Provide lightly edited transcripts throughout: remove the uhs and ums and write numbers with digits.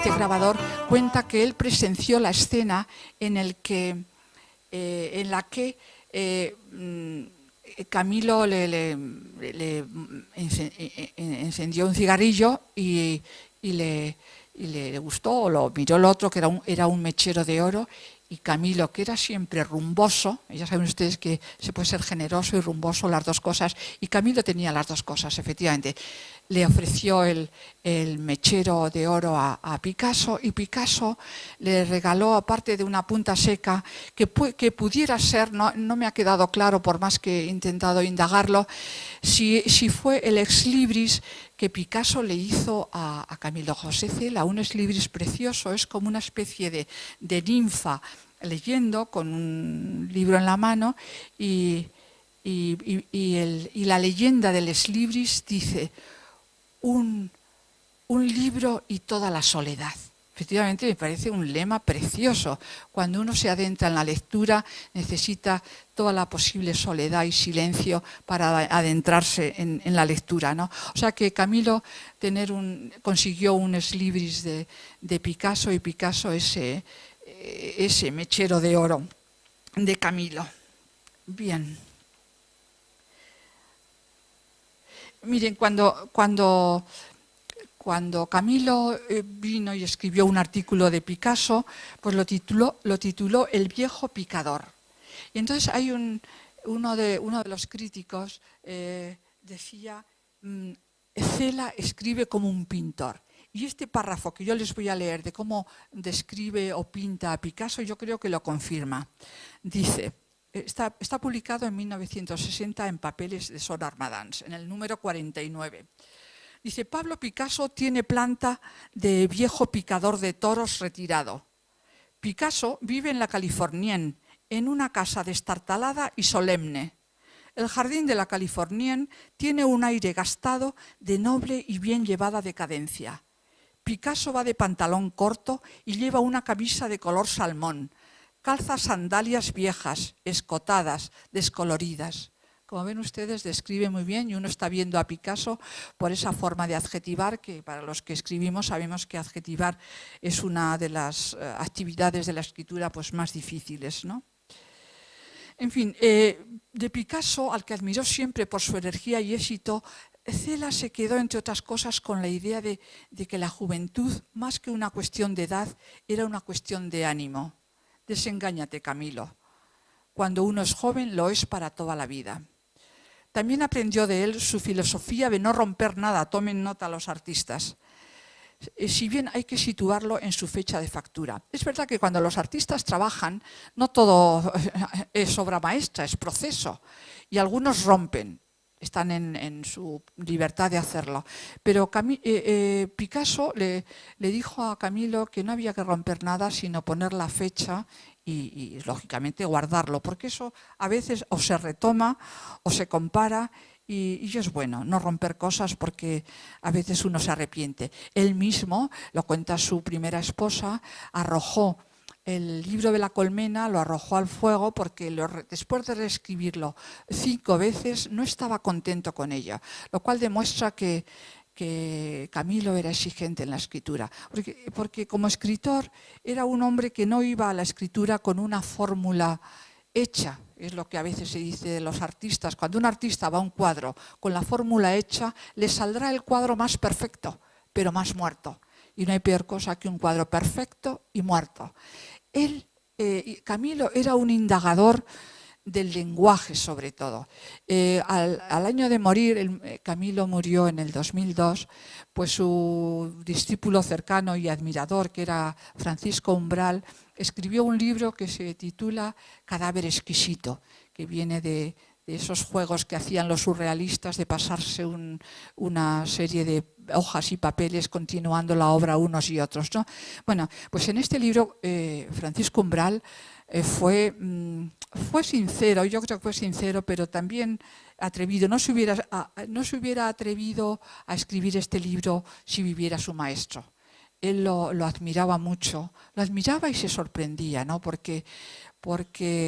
este grabador cuenta que él presenció la escena en la que Camilo le encendió un cigarrillo y le gustó, o lo miró el otro, que era un mechero de oro, y Camilo, que era siempre rumboso, ya saben ustedes que se puede ser generoso y rumboso, las dos cosas, y Camilo tenía las dos cosas, efectivamente. Le ofreció el mechero de oro a Picasso, y Picasso le regaló, aparte de una punta seca, que pudiera ser, no me ha quedado claro por más que he intentado indagarlo, si fue el ex libris que Picasso le hizo a Camilo José Cela, un ex libris precioso, es como una especie de ninfa leyendo con un libro en la mano, y la leyenda del ex libris dice: un libro y toda la soledad. Efectivamente, me parece un lema precioso. Cuando uno se adentra en la lectura, necesita toda la posible soledad y silencio para adentrarse en la lectura, ¿no? O sea que Camilo consiguió un ex libris de Picasso, y Picasso ese mechero de oro de Camilo. Bien. Miren, cuando Camilo vino y escribió un artículo de Picasso, pues lo tituló El viejo picador. Y entonces hay uno de los críticos decía: Cela escribe como un pintor. Y este párrafo que yo les voy a leer de cómo describe o pinta a Picasso, yo creo que lo confirma. Dice: está publicado en 1960 en Papeles de Sor Armadans, en el número 49. Dice: Pablo Picasso tiene planta de viejo picador de toros retirado. Picasso vive en la Californienne, en una casa destartalada y solemne. El jardín de la Californienne tiene un aire gastado de noble y bien llevada decadencia. Picasso va de pantalón corto y lleva una camisa de color salmón. Calza sandalias viejas, escotadas, descoloridas. Como ven ustedes, describe muy bien, y uno está viendo a Picasso por esa forma de adjetivar, que para los que escribimos sabemos que adjetivar es una de las actividades de la escritura pues más difíciles, ¿no? En fin, de Picasso, al que admiró siempre por su energía y éxito, Cela se quedó, entre otras cosas, con la idea de que la juventud, más que una cuestión de edad, era una cuestión de ánimo. Desengáñate, Camilo. Cuando uno es joven, lo es para toda la vida. También aprendió de él su filosofía de no romper nada, tomen nota los artistas. Si bien hay que situarlo en su fecha de factura. Es verdad que cuando los artistas trabajan, no todo es obra maestra, es proceso. Y algunos rompen, están en su libertad de hacerlo. Pero Picasso le dijo a Camilo que no había que romper nada, sino poner la fecha y lógicamente guardarlo, porque eso a veces o se retoma o se compara, y es bueno no romper cosas porque a veces uno se arrepiente. Él mismo, lo cuenta su primera esposa, arrojó el libro de la colmena, lo arrojó al fuego porque después de reescribirlo 5 veces no estaba contento con ella, lo cual demuestra que Camilo era exigente en la escritura, porque como escritor era un hombre que no iba a la escritura con una fórmula hecha. Es lo que a veces se dice de los artistas: cuando un artista va a un cuadro con la fórmula hecha, le saldrá el cuadro más perfecto, pero más muerto. Y no hay peor cosa que un cuadro perfecto y muerto. Camilo era un indagador del lenguaje, sobre todo. Al año de morir, Camilo murió en el 2002, pues su discípulo cercano y admirador, que era Francisco Umbral, escribió un libro que se titula Cadáver exquisito, que viene de esos juegos que hacían los surrealistas de pasarse una serie de hojas y papeles continuando la obra unos y otros, ¿no? Bueno, pues en este libro Francisco Umbral fue sincero, yo creo que fue sincero, pero también atrevido. No se hubiera atrevido a escribir este libro si viviera su maestro. Él lo admiraba mucho, lo admiraba y se sorprendía, ¿no? Porque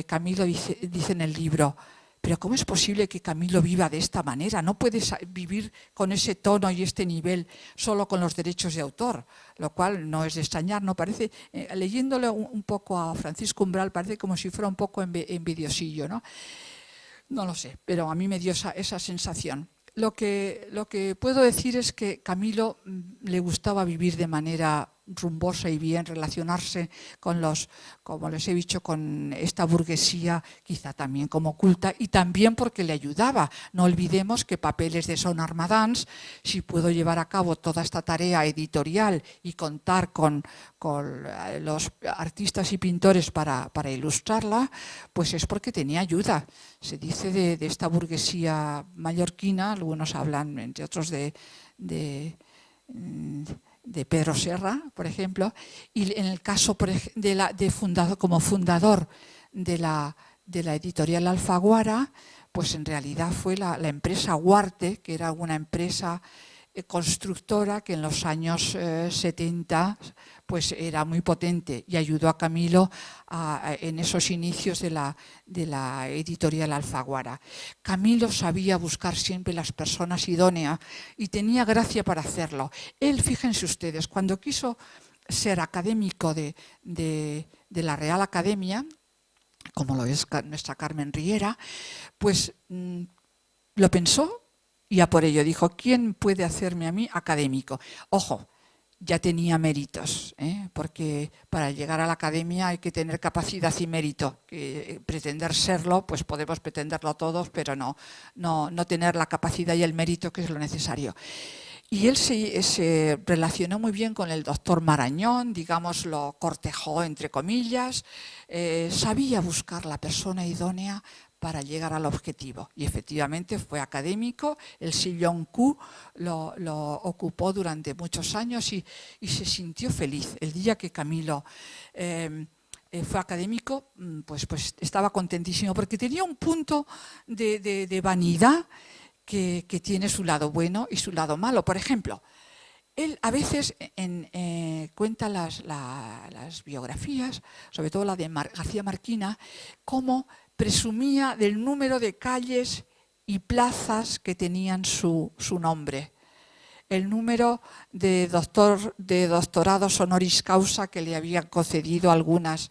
Camilo dice en el libro: pero ¿cómo es posible que Camilo viva de esta manera? No puedes vivir con ese tono y este nivel solo con los derechos de autor, lo cual no es de extrañar, ¿no? Parece, leyéndole un poco a Francisco Umbral, parece como si fuera un poco envidiosillo, ¿no? No lo sé, pero a mí me dio esa sensación. Lo que puedo decir es que Camilo le gustaba vivir de manera rumbosa y bien, relacionarse con como les he dicho, con esta burguesía, quizá también como culta, y también porque le ayudaba. No olvidemos que Papeles de Son Armadans, si puedo llevar a cabo toda esta tarea editorial y contar con los artistas y pintores para ilustrarla, pues es porque tenía ayuda. Se dice de esta burguesía mallorquina, algunos hablan, entre otros, de Pedro Serra, por ejemplo, y en el caso como fundador de la editorial Alfaguara, pues en realidad fue la empresa Huarte, que era una empresa constructora que en los años 70 pues era muy potente y ayudó a Camilo en esos inicios de la editorial Alfaguara. Camilo sabía buscar siempre las personas idóneas y tenía gracia para hacerlo. Él, fíjense ustedes, cuando quiso ser académico de la Real Academia, como lo es nuestra Carmen Riera, pues lo pensó y a por ello dijo, ¿quién puede hacerme a mí académico? Ojo, ya tenía méritos, porque para llegar a la academia hay que tener capacidad y mérito. Pretender serlo, pues podemos pretenderlo todos, pero no tener la capacidad y el mérito que es lo necesario. Y él se relacionó muy bien con el doctor Marañón, digamos, lo cortejó entre comillas, sabía buscar la persona idónea para llegar al objetivo. Y efectivamente fue académico, el sillón Q lo ocupó durante muchos años y se sintió feliz. El día que Camilo fue académico, pues estaba contentísimo, porque tenía un punto de vanidad que tiene su lado bueno y su lado malo. Por ejemplo, él a veces cuenta las biografías, sobre todo la de García Marquina, cómo presumía del número de calles y plazas que tenían su nombre. El número de doctorados honoris causa que le habían concedido algunas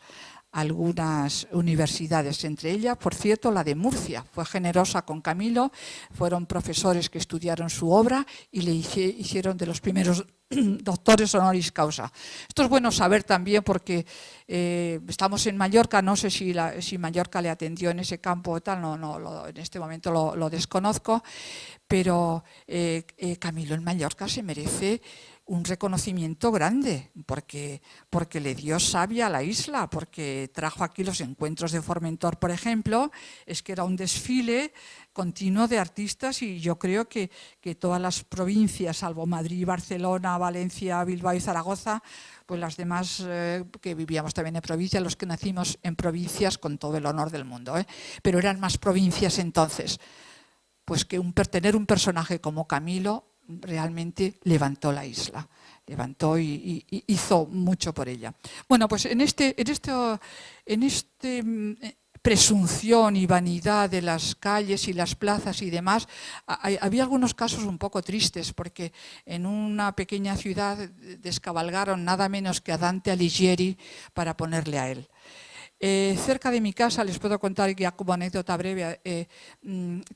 universidades, entre ellas, por cierto, la de Murcia. Fue generosa con Camilo, fueron profesores que estudiaron su obra y le hicieron de los primeros doctores honoris causa. Esto es bueno saber también porque estamos en Mallorca, no sé si Mallorca le atendió en ese campo o tal, en este momento lo desconozco, pero Camilo en Mallorca se merece un reconocimiento grande, porque le dio savia a la isla, porque trajo aquí los encuentros de Formentor, por ejemplo, es que era un desfile continuo de artistas y yo creo que todas las provincias, salvo Madrid, Barcelona, Valencia, Bilbao y Zaragoza, pues las demás que vivíamos también en provincias, los que nacimos en provincias con todo el honor del mundo, pero eran más provincias entonces, pues que tener un personaje como Camilo realmente levantó la isla, levantó y hizo mucho por ella. Bueno, pues en este presunción y vanidad de las calles y las plazas y demás, había algunos casos un poco tristes, porque en una pequeña ciudad descabalgaron nada menos que a Dante Alighieri para ponerle a él. Cerca de mi casa, les puedo contar ya como anécdota breve,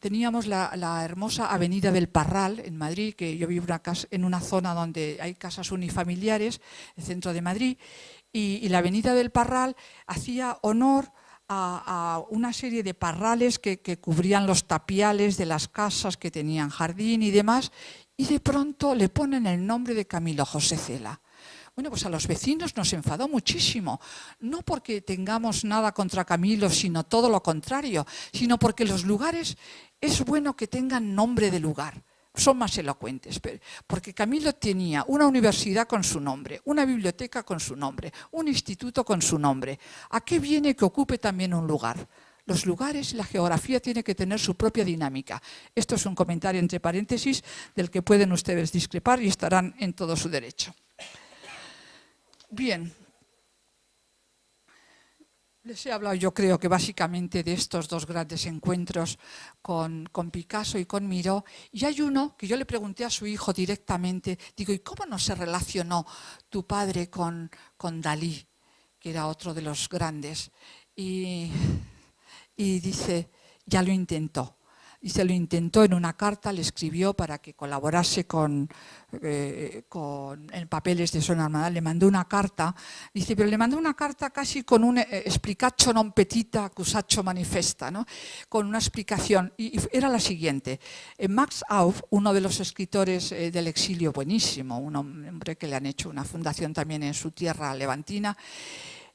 teníamos la hermosa Avenida del Parral en Madrid, que yo vivo en una zona donde hay casas unifamiliares, el centro de Madrid, y la Avenida del Parral hacía honor a una serie de parrales que cubrían los tapiales de las casas que tenían jardín y demás, y de pronto le ponen el nombre de Camilo José Cela. Bueno, pues a los vecinos nos enfadó muchísimo, no porque tengamos nada contra Camilo, sino todo lo contrario, sino porque los lugares es bueno que tengan nombre de lugar, son más elocuentes, porque Camilo tenía una universidad con su nombre, una biblioteca con su nombre, un instituto con su nombre. ¿A qué viene que ocupe también un lugar? Los lugares y la geografía tienen que tener su propia dinámica. Esto es un comentario entre paréntesis del que pueden ustedes discrepar y estarán en todo su derecho. Bien, Les he hablado, yo creo que básicamente de estos dos grandes encuentros con Picasso y con Miró. Y hay uno que yo le pregunté a su hijo directamente, digo, ¿y cómo no se relacionó tu padre con Dalí, que era otro de los grandes? Y dice, ya lo intentó. Dice, lo intentó en una carta, le escribió para que colaborase en Papeles de Son Armada, le mandó una carta, dice, pero le mandó una carta casi con un explicaccio non petita accusatio manifesta, ¿no? Con una explicación, y era la siguiente. Max Auf, uno de los escritores del exilio buenísimo, un hombre que le han hecho una fundación también en su tierra levantina,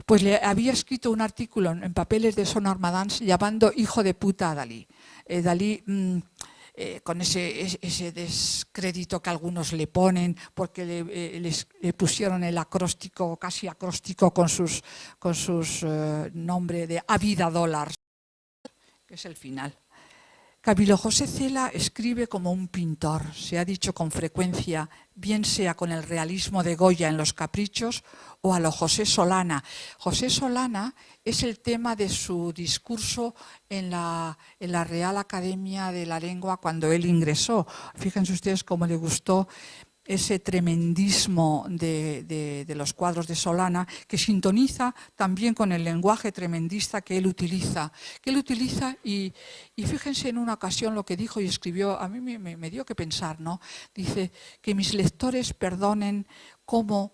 pues le había escrito un artículo en Papeles de Son Armadans llamando hijo de puta a Dalí. Dalí, con ese descrédito que algunos le ponen, porque le pusieron el acróstico, casi acróstico, con sus nombre de A vida dólar, que es el final. Camilo José Cela escribe como un pintor, se ha dicho con frecuencia, bien sea con el realismo de Goya en Los Caprichos o a lo José Solana. José Solana es el tema de su discurso en la Real Academia de la Lengua cuando él ingresó. Fíjense ustedes cómo le gustó ese tremendismo de los cuadros de Solana, que sintoniza también con el lenguaje tremendista que él utiliza. Y fíjense en una ocasión lo que dijo y escribió, a mí me dio que pensar, ¿no? Dice, que mis lectores perdonen cómo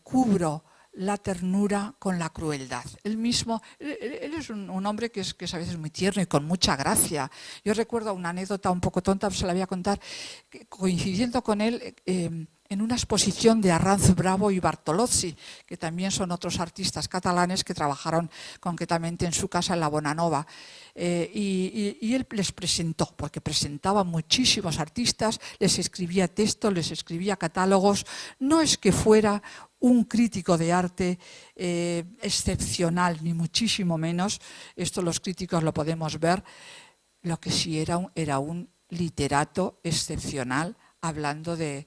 cubro la ternura con la crueldad. Él mismo, él es un hombre que es a veces muy tierno y con mucha gracia. Yo recuerdo una anécdota un poco tonta, se la voy a contar, que coincidiendo con él en una exposición de Arranz Bravo y Bartolozzi, que también son otros artistas catalanes que trabajaron concretamente en su casa en la Bonanova. Y él les presentó, porque presentaba muchísimos artistas, les escribía textos, les escribía catálogos. No es que fuera un crítico de arte excepcional, ni muchísimo menos, esto los críticos lo podemos ver, lo que sí era un literato excepcional, hablando de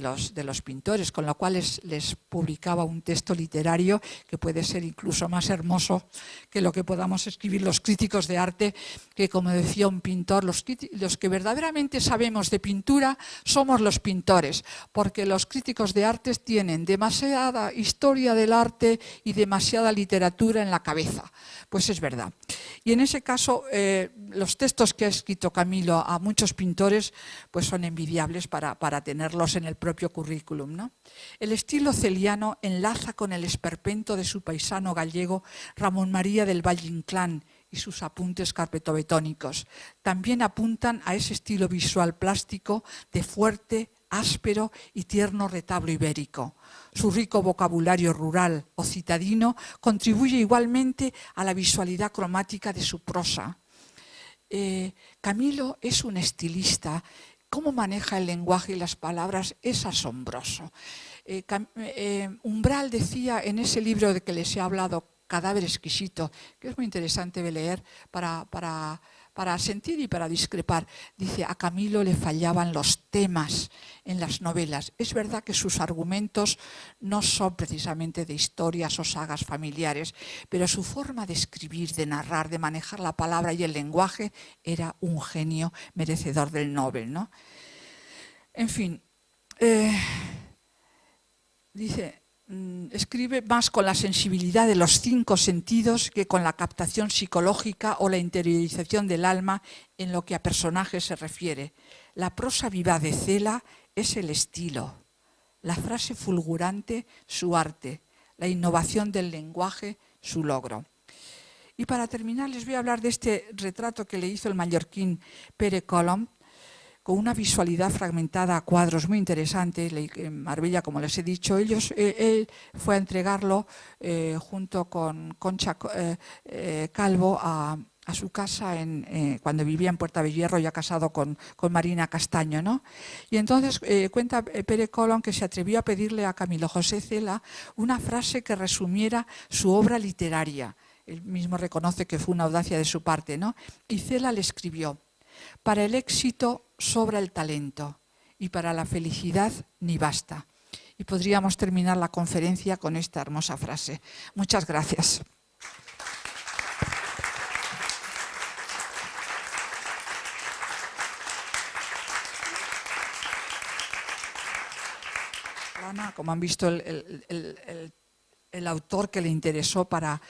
los pintores, con lo cual les publicaba un texto literario que puede ser incluso más hermoso que lo que podamos escribir los críticos de arte, que, como decía un pintor, los que verdaderamente sabemos de pintura somos los pintores, porque los críticos de arte tienen demasiada historia del arte y demasiada literatura en la cabeza. Pues es verdad. Y en ese caso, los textos que ha escrito Camilo a muchos pintores pues son envidiables para tenerlos en el propio currículum, ¿no? El estilo celiano enlaza con el esperpento de su paisano gallego Ramón María del Valle Inclán y sus apuntes carpetobetónicos. También apuntan a ese estilo visual plástico de fuerte, áspero y tierno retablo ibérico. Su rico vocabulario rural o citadino contribuye igualmente a la visualidad cromática de su prosa. Camilo es un estilista. Cómo maneja el lenguaje y las palabras es asombroso. Umbral decía en ese libro de que les he hablado, Cadáver exquisito, que es muy interesante de leer para sentir y para discrepar. Dice, a Camilo le fallaban los temas en las novelas. Es verdad que sus argumentos no son precisamente de historias o sagas familiares, pero su forma de escribir, de narrar, de manejar la palabra y el lenguaje era un genio merecedor del Nobel, ¿no? En fin, dice, escribe más con la sensibilidad de los 5 sentidos que con la captación psicológica o la interiorización del alma en lo que a personajes se refiere. La prosa viva de Cela es el estilo, la frase fulgurante su arte, la innovación del lenguaje su logro. Y para terminar les voy a hablar de este retrato que le hizo el mallorquín Pere Colom, con una visualidad fragmentada a cuadros muy interesante, en Marbella, como les he dicho. Él fue a entregarlo junto con Concha Calvo a su casa cuando vivía en Puerta de Hierro, ya casado con Marina Castaño, ¿no? Y entonces cuenta Pere Colom que se atrevió a pedirle a Camilo José Cela una frase que resumiera su obra literaria. Él mismo reconoce que fue una audacia de su parte, ¿no? Y Cela le escribió: para el éxito sobra el talento y para la felicidad ni basta. Y podríamos terminar la conferencia con esta hermosa frase. Muchas gracias. Ana, como han visto, el autor que le interesó para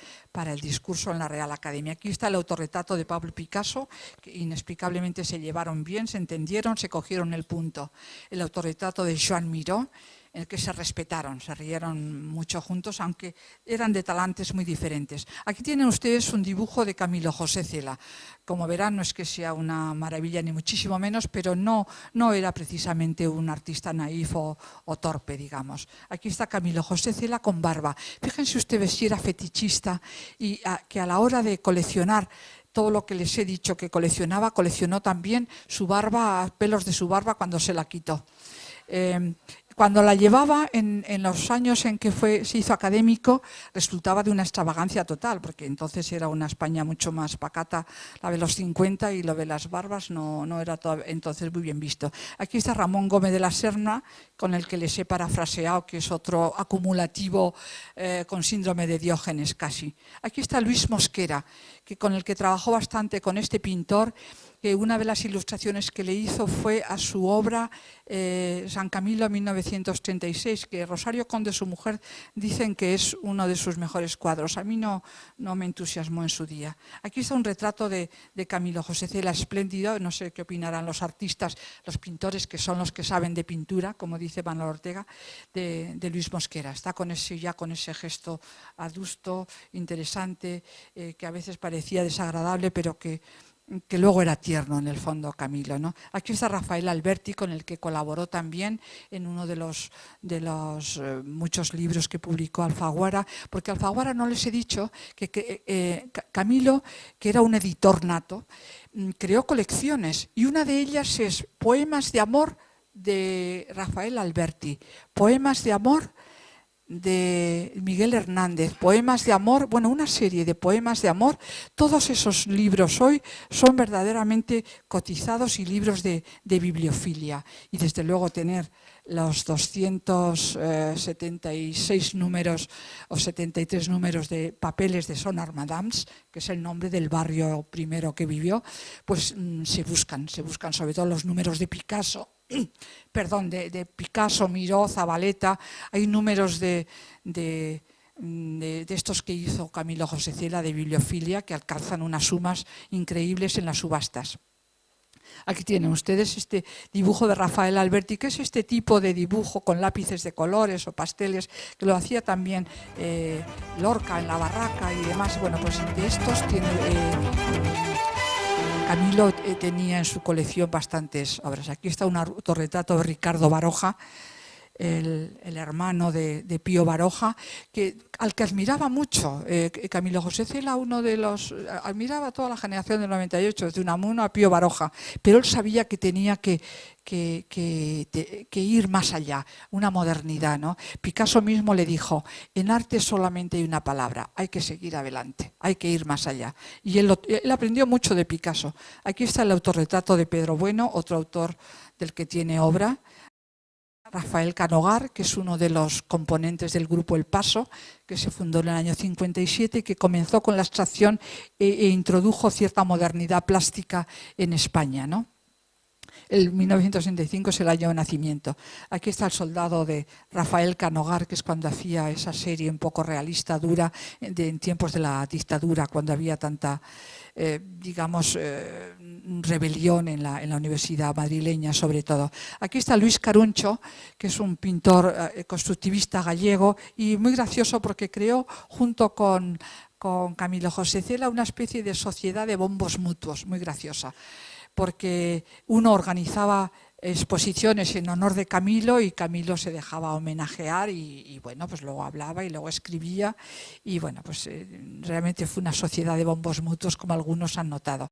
el discurso en la Real Academia. Aquí está el autorretrato de Pablo Picasso, que inexplicablemente se llevaron bien, se entendieron, se cogieron el punto. El autorretrato de Joan Miró, en el que se respetaron, se rieron mucho juntos, aunque eran de talantes muy diferentes. Aquí tienen ustedes un dibujo de Camilo José Cela. Como verán, no es que sea una maravilla ni muchísimo menos, pero no era precisamente un artista naif o torpe, digamos. Aquí está Camilo José Cela con barba. Fíjense ustedes si era fetichista y que a la hora de coleccionar todo lo que les he dicho que coleccionaba, coleccionó también su barba, pelos de su barba cuando se la quitó. Cuando la llevaba en los años en que se hizo académico, resultaba de una extravagancia total, porque entonces era una España mucho más pacata, la de los 50, y lo de las barbas no era entonces muy bien visto. Aquí está Ramón Gómez de la Serna, con el que les he parafraseado, que es otro acumulativo con síndrome de Diógenes casi. Aquí está Luis Mosquera, con el que trabajó bastante con este pintor, que una de las ilustraciones que le hizo fue a su obra San Camilo 1936, que Rosario Conde, su mujer, dicen que es uno de sus mejores cuadros. A mí no me entusiasmó en su día. Aquí está un retrato de Camilo José Cela espléndido, no sé qué opinarán los artistas, los pintores que son los que saben de pintura, como dice Manuel Ortega, de Luis Mosquera. Está con ese gesto adusto, interesante, que a veces parecía desagradable, pero que luego era tierno en el fondo Camilo, ¿no? Aquí está Rafael Alberti, con el que colaboró también en uno de los muchos libros que publicó Alfaguara, porque Alfaguara, no les he dicho, que Camilo, que era un editor nato, creó colecciones, y una de ellas es Poemas de amor de Rafael Alberti, Poemas de amor de Miguel Hernández, poemas de amor, bueno, una serie de poemas de amor. Todos esos libros hoy son verdaderamente cotizados y libros de bibliofilia. Y desde luego tener los 276 números o 73 números de papeles de Sonar Madams, que es el nombre del barrio primero que vivió, pues se buscan sobre todo los números de Picasso, perdón, de Picasso, Miró, Zabaleta. Hay números de estos que hizo Camilo José Cela de bibliofilia que alcanzan unas sumas increíbles en las subastas. Aquí tienen ustedes este dibujo de Rafael Alberti, que es este tipo de dibujo con lápices de colores o pasteles, que lo hacía también Lorca en La Barraca y demás. Bueno, pues de estos tiene... Camilo tenía en su colección bastantes obras. Aquí está un autorretrato de Ricardo Baroja, el hermano de Pío Baroja, al que admiraba mucho. Camilo José Cela, admiraba a toda la generación del 98, desde Unamuno a Pío Baroja, pero él sabía que tenía que ir más allá, una modernidad, ¿no? Picasso mismo le dijo: en arte solamente hay una palabra, hay que seguir adelante, hay que ir más allá. Y él aprendió mucho de Picasso. Aquí está el autorretrato de Pedro Bueno, otro autor del que tiene obra. Rafael Canogar, que es uno de los componentes del grupo El Paso, que se fundó en el año 57 y que comenzó con la abstracción e introdujo cierta modernidad plástica en España, ¿no? El 1965 es el año de nacimiento. Aquí está el soldado de Rafael Canogar, que es cuando hacía esa serie un poco realista, dura, en tiempos de la dictadura, cuando había tanta, rebelión en la universidad madrileña, sobre todo. Aquí está Luis Caruncho, que es un pintor constructivista gallego y muy gracioso porque creó, junto con Camilo José Cela, una especie de sociedad de bombos mutuos, muy graciosa, porque uno organizaba exposiciones en honor de Camilo y Camilo se dejaba homenajear y bueno, pues luego hablaba y luego escribía y bueno, pues realmente fue una sociedad de bombos mutuos, como algunos han notado.